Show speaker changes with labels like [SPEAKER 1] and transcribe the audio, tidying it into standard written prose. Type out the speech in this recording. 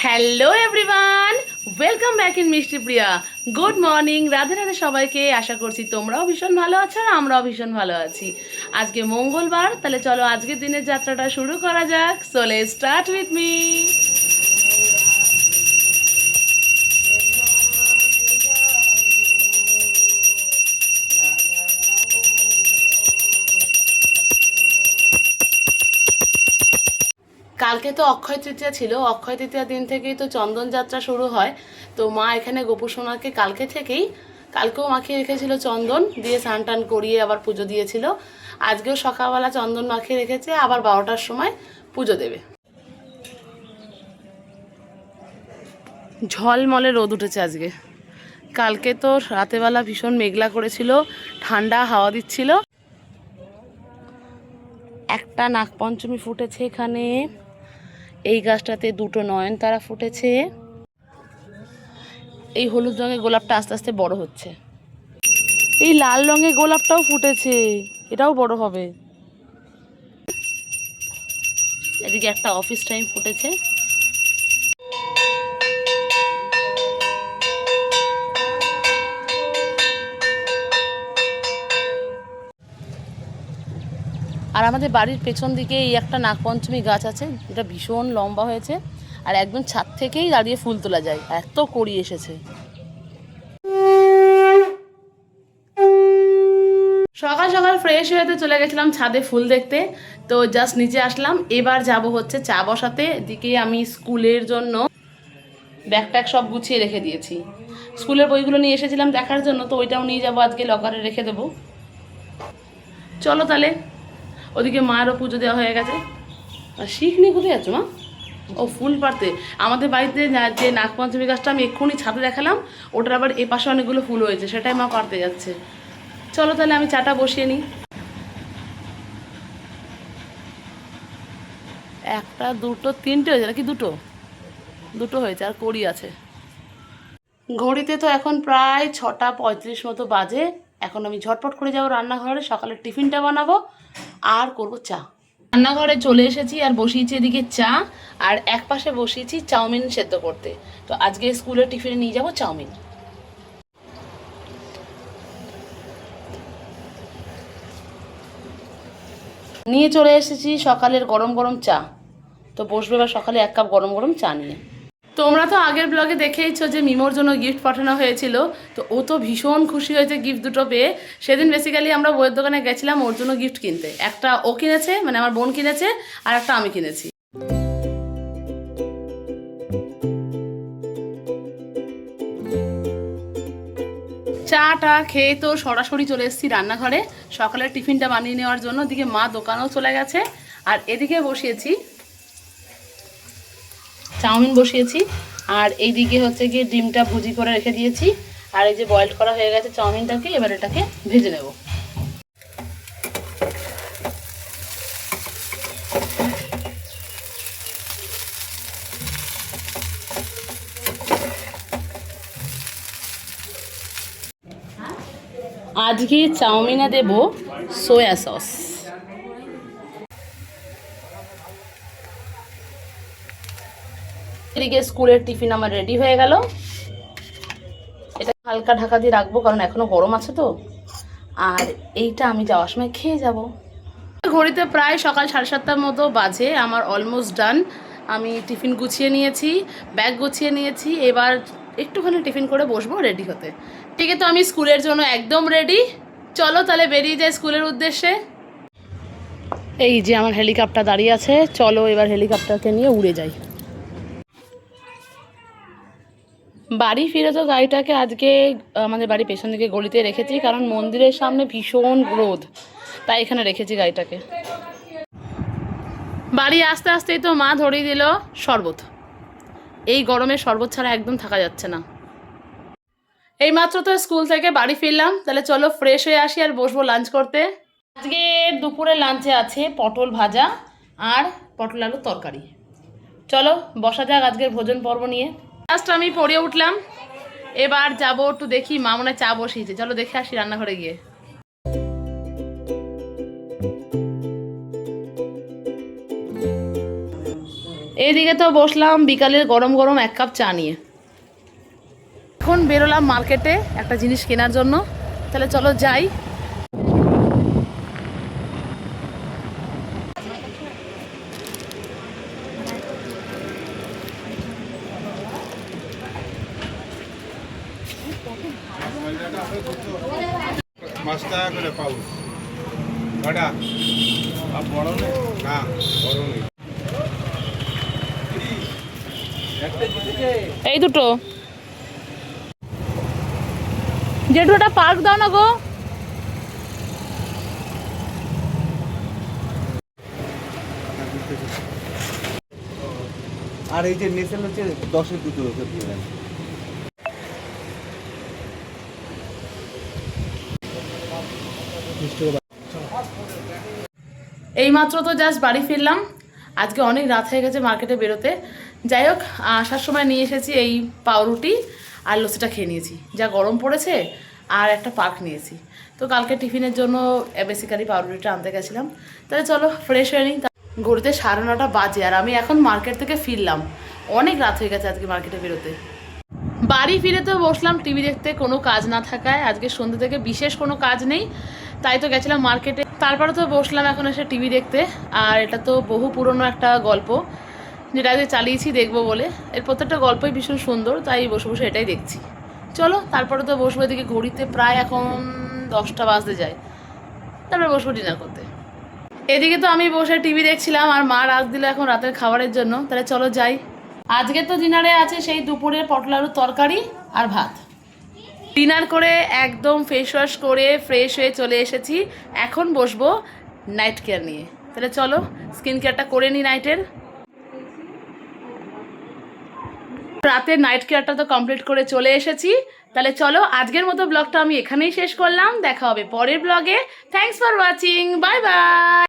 [SPEAKER 1] Hello everyone, welcome back in মিষ্টি প্রিয়া। Good morning, Radhe Radhe সবাইকে। আশা করছি তোমরাও ভীষণ ভালো আছো আর আমরাও ভীষণ ভালো আছি। আজকে মঙ্গলবার, তাহলে চলো আজকের দিনের যাত্রাটা শুরু করা যাক। So let's start with me. কালকে তো অক্ষয় তৃতীয়া ছিল, অক্ষয় তৃতীয়া দিন থেকেই তো চন্দন যাত্রা শুরু হয়। তো মা এখানে গোপু সোনাকে কালকেও মাখিয়ে রেখেছিল চন্দন দিয়ে, স্নান টান করিয়ে আবার পুজো দিয়েছিল। আজকেও সকালবেলা চন্দন মাখিয়ে রেখেছে, আবার 12টার সময় পুজো দেবে। ঝলমলে রোদ উঠেছে আজকে। কালকে তো রাতেবেলা ভীষণ মেঘলা করেছিল, ঠান্ডা হাওয়া দিচ্ছিল। একটা নাগপঞ্চমী ফুটেছে এখানে, এই গাছটাতে দুটো নয়নতারা ফুটেছে। এই হলুদ রঙের গোলাপটা আস্তে আস্তে বড় হচ্ছে। এই লাল রঙের গোলাপটাও ফুটেছে, এটাও বড় হবে। এদিকে একটা অফিস টাইম ফুটেছে। আর আমাদের বাড়ির পেছন দিকে এই একটা নাগপঞ্চমী গাছ আছে, যেটা ভীষণ লম্বা হয়েছে, আর একদম ছাদ থেকেই দাঁড়িয়ে ফুল তোলা যায়, এত কড়ি এসেছে। সকাল সকাল ফ্রেশ হয়ে চলে গেছিলাম ছাদে ফুল দেখতে। তো জাস্ট নিচে আসলাম, এবার যাব হচ্ছে চা বসাতে। এদিকে আমি স্কুলের জন্য ব্যাগ ট্যাগ সব গুছিয়ে রেখে দিয়েছি। স্কুলের বইগুলো নিয়ে এসেছিলাম দেখার জন্য, তো ওইটাও নিয়ে যাবো, আজকে লকারে রেখে দেবো। চলো তাহলে। ওদিকে মায়েরও পুজো দেওয়া হয়ে গেছে। আর শিখ নিয়ে কোথায় যাচ্ছ মা? ও ফুল পাড়তে। আমাদের বাড়িতে যে নাগপঞ্চমী গাছটা আমি এক্ষুনি ছাদে দেখালাম, ওটার আবার এ পাশে অনেকগুলো ফুল হয়েছে, সেটাই মা পাড়তে যাচ্ছে। চলো তাহলে আমি চাটা বসিয়ে নিই। একটা দুটো তিনটে হয়েছে নাকি? দুটো দুটো হয়েছে, আর কড়ি আছে। ঘড়িতে তো এখন প্রায় 6:35 মতো বাজে। এখন আমি ঝটপট করে যাবো রান্নাঘরে, সকালের টিফিনটা বানাবো আর করব চা। রান্নাঘরে চলে এসেছি আর বসিয়েছি এদিকে চা, আর এক পাশে বসিয়েছি চাউমিন সেদ্ধ করতে। তো আজকে স্কুলের টিফিনে নিয়ে যাব চাউমিন। নিয়ে চলে এসেছি সকালের গরম গরম চা। তো বসবে বা সকালে 1 কাপ গরম গরম চা নিয়ে। তোমরা তো আগের ব্লগে দেখেইছো যে মিমোর জন্য গিফট পাঠানো হয়েছিল। তো ও তো ভীষণ খুশি হয়েছে গিফট দুটো পেয়ে। সেদিন বেসিক্যালি আমরা বইয়ের দোকানে গেছিলাম ওর জন্য গিফট কিনতে। একটা ও কিনেছে, মানে আমার বোন কিনেছে, আর একটা আমি কিনেছি। চাটা খেয়ে তো সরাসরি চলে এসেছি রান্নাঘরে সকালের টিফিনটা বানিয়ে নেওয়ার জন্য। এদিকে মা দোকানেও চলে গেছে, আর এদিকে বসিয়েছি চাউমিন বসিয়েছি, আর এইদিকে হচ্ছে গিয়ে ডিমটা ভুজি করে রেখে দিয়েছি। আর এই যে বয়েলড করা হয়ে গেছে চাউমিনটাকে, এবার এটাকে ভেজে নেব। আজকে চাউমিনে দেব সোয়া সস। এদিকে স্কুলের টিফিন আমার রেডি হয়ে গেল। এটা হালকা ঢাকা দিয়ে রাখবো, কারণ এখনো গরম আছে তো। আর এইটা আমি যাওয়ার সময় খেয়ে যাব। ঘড়িতে প্রায় সকাল 7:30টার মতো বাজে, আমার অলমোস্ট ডান। আমি টিফিন গুছিয়ে নিয়েছি, ব্যাগ গুছিয়ে নিয়েছি। এবার একটুখানি টিফিন করে বসবো রেডি হতে। ঠিক আছে, তো আমি স্কুলের জন্য একদম রেডি। চলো তাহলে বেরিয়ে যাই স্কুলের উদ্দেশ্যে। এই যে আমার হেলিকপ্টার দাঁড়িয়ে আছে, চলো এবার হেলিকপ্টারকে নিয়ে উড়ে যাই। বাড়ি ফিরে তো গাড়িটাকে আজকে আমাদের বাড়ির পেছন দিকে গলিতে রেখেছি, কারণ মন্দিরের সামনে ভীষণ রোদ, তাই এখানে রেখেছি গাড়িটাকে। বাড়ি আস্তে আস্তেই তো মা ধরিয়ে দিল শরবত। এই গরমে শরবত ছাড়া একদম থাকা যাচ্ছে না। এই মাত্র তো স্কুল থেকে বাড়ি ফিরলাম, তাহলে চলো ফ্রেশ হয়ে আসি আর বসবো লাঞ্চ করতে। আজকে দুপুরে লাঞ্চে আছে পটল ভাজা আর পটল আলুর তরকারি। চলো বসা যাক আজকের ভোজন পর্ব নিয়ে। জাস্ট আমি পড়ে উঠলাম, এবার যাবো একটু দেখি, মা মনে হয় চা বসিয়েছে, চলো দেখে আসি রান্নাঘরে গিয়ে। এইদিকে তো বসলাম বিকালের গরম গরম 1 কাপ চা নিয়ে। এখন বেরোলাম মার্কেটে একটা জিনিস কেনার জন্য, তাহলে চলো যাই। এই দুটো জেঠুটা পার্ক দাও না গো।
[SPEAKER 2] আর এই যে নেসেল হচ্ছে 10-এর দুটো দিবেন।
[SPEAKER 1] এইমাত্র তো জাস্ট বাড়ি ফিরলাম, আজকে অনেক রাত হয়ে গেছে মার্কেটে বেরোতে। যাই হোক, আসার সময় নিয়ে এসেছি এই পাউরুটি আর লস্যিটা খেয়ে নিয়েছি, যা গরম পড়েছে। আর একটা পাক নিয়েছি, তো কালকে টিফিনের জন্য বেসিক্যালি পাউরুটিটা আনতে গেছিলাম। তাহলে চলো ফ্রেশ হয়ে নিই। ঘড়িতে 9:30 বাজে আর আমি এখন মার্কেট থেকে ফিরলাম, অনেক রাত হয়ে গেছে আজকে মার্কেটে বেরোতে। বাড়ি ফিরে তো বসলাম টিভি দেখতে, কোনো কাজ না থাকায় আজকে সন্ধ্যে থেকে বিশেষ কোনো কাজ নেই, তাই তো গেছিলাম মার্কেটে। তারপরে তো বসলাম এখন এসে টিভি দেখতে। আর এটা তো বহু পুরনো একটা গল্প, যেটা আজকে চালিয়েছি দেখবো বলে। এর প্রত্যেকটা গল্পই ভীষণ সুন্দর, তাই বসে বসে এটাই দেখছি। চলো তারপরে তো বসবো, এদিকে ঘড়িতে প্রায় এখন 10টা বাজতে যায়, তারপরে বসবো ডিনার করতে। এদিকে তো আমি বসে টিভি দেখছিলাম আর মা রাত দিল এখন রাতের খাবারের জন্য, তাহলে চলো যাই। আজকে তো ডিনারে আছে সেই দুপুরের পটল আলুর তরকারি আর ভাত। ডিনার করে একদম ফেস ওয়াশ করে ফ্রেশ হয়ে চলে এসেছি, এখন বসবো নাইট কেয়ার নিয়ে। তাহলে চলো স্কিন কেয়ারটা করে নিই নাইটের। রাতের নাইট কেয়ারটা তো কমপ্লিট করে চলে এসেছি। তাহলে চলো আজকের মতো ব্লগটা আমি এখানেই শেষ করলাম, দেখা হবে পরের ব্লগে। Thanks for watching, bye bye.